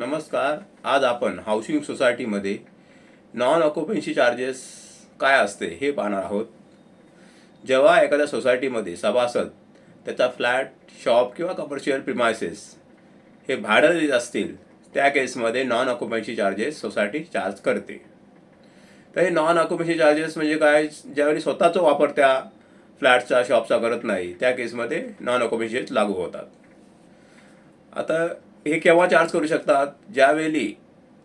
नमस्कार. आज आपण हाऊसिंग सोसायटीमध्ये नॉन ऑक्युपन्सी चार्जेस काय असते हे पाहणार आहोत. जेव्हा एखाद्या सोसायटीमध्ये सभासद त्याचा फ्लॅट, शॉप किंवा कमर्शियल प्रिमायसेस हे भाडं देत असतील, त्या केसमध्ये non occupancy charges society charge करते. तर हे नॉन ऑक्युपन्सी चार्जेस म्हणजे काय? ज्यावेळी स्वतःचा वापर त्या फ्लॅटचा, शॉपचा करत नाही, त्या केसमध्ये नॉन ऑक्युपन्सी लागू होतात. आता हे केव्हा चार्ज करू शकतात? ज्यावेळी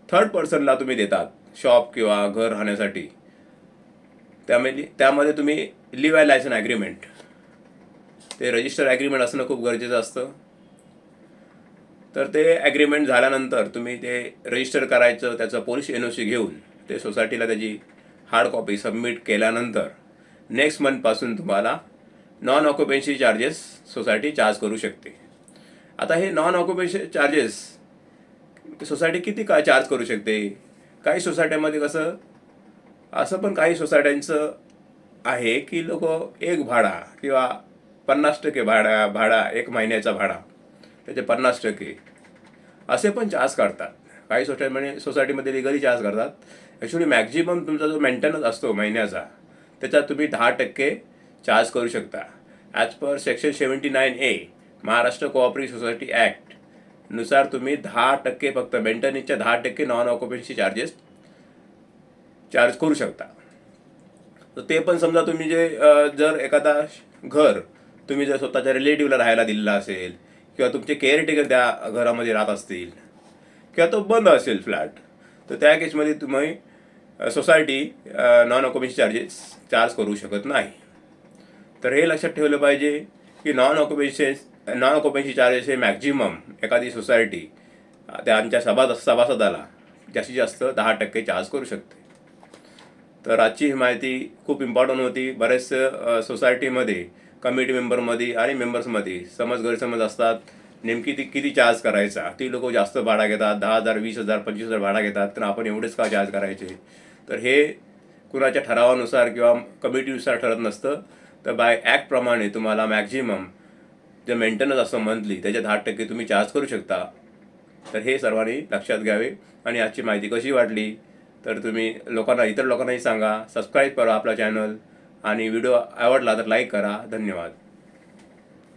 थर्ड पर्सनला तुम्ही देतात शॉप किंवा घर राहण्यासाठी, त्यामध्ये तुम्ही लिव्ह अ लायसन ॲग्रीमेंट, ते रजिस्टर ॲग्रीमेंट असणं खूप गरजेचं असतं. तर ते ॲग्रीमेंट झाल्यानंतर तुम्ही ते रजिस्टर करायचं, त्याचं पोलिस NOC घेऊन ते सोसायटीला त्याची हार्ड कॉपी सबमिट केल्यानंतर नेक्स्ट मंथपासून तुम्हाला non occupancy charges society charge करू शकते. आता हे नॉन ऑक्युपन्सी चार्जेस सोसायटी किती काय चार्ज करू शकते? काही सोसायट्यामध्ये असं पण काही सोसायट्यांचं आहे की लोक एक भाडा किंवा 50% भाडा एक महिन्याचा भाडा त्याचे 50% असे पण चार्ज करतात. काही सोसायटीमध्ये लिगली चार्ज करतात. ॲक्च्युली मॅक्झिमम तुमचा जो मेंटेनन्स असतो महिन्याचा, त्याच्यात तुम्ही 10% चार्ज करू शकता. As per section 79A Maharashtra cooperative society act नुसार तुम्ही 10% फक्त मेंटेनन्सच्या 10% नॉन ऑक्युपन्सी चार्जेस चार्ज करू शकता. तर ते पण समजा तुम्ही जर एखादा घर तुम्ही जर स्वतःच्या रिलेटिव्हला राहायला दिलेला असेल किंवा तुमचे केअरटेकर त्या घरामध्ये राहत असतील किंवा तो बंद असेल फ्लॅट, तर त्या केसमध्ये तुम्ही society non occupancy charges charge करू शकत नाही. तर हे लक्षात ठेवलं पाहिजे की नॉन ऑक्युपन्सी चार्जेस हे मॅक्झिमम एखादी सोसायटी त्यांच्या सभासदाला जास्तीत जास्त 10% चार्ज करू शकते. तर आजची ही माहिती खूप इम्पॉर्टंट होती. बरेच सोसायटीमध्ये कमिटी मेंबरमध्ये आणि मेंबर्समध्ये गैरसमज असतात. नेमकी ती किती चार्ज करायचा? ती लोक जास्त भाडा घेतात, 10,000, 20,000, 25,000 भाडा घेतात, तर आपण एवढेच का चार्ज करायचे? तर हे कुणाच्या ठरावानुसार किंवा कमिटीनुसार ठरत नसतं. तर बाय ॲक्टप्रमाणे तुम्हाला मॅक्झिमम जे मेंटेनन्स असतं मंथली, त्याच्या 10% तुम्ही चार्ज करू शकता. तर हे सर्वांनी लक्षात घ्यावे. आणि आजची माहिती कशी वाटली तर तुम्ही इतर लोकांनाही सांगा. सबस्क्राईब करा आपला चॅनल आणि व्हिडिओ आवडला तर लाईक करा. धन्यवाद.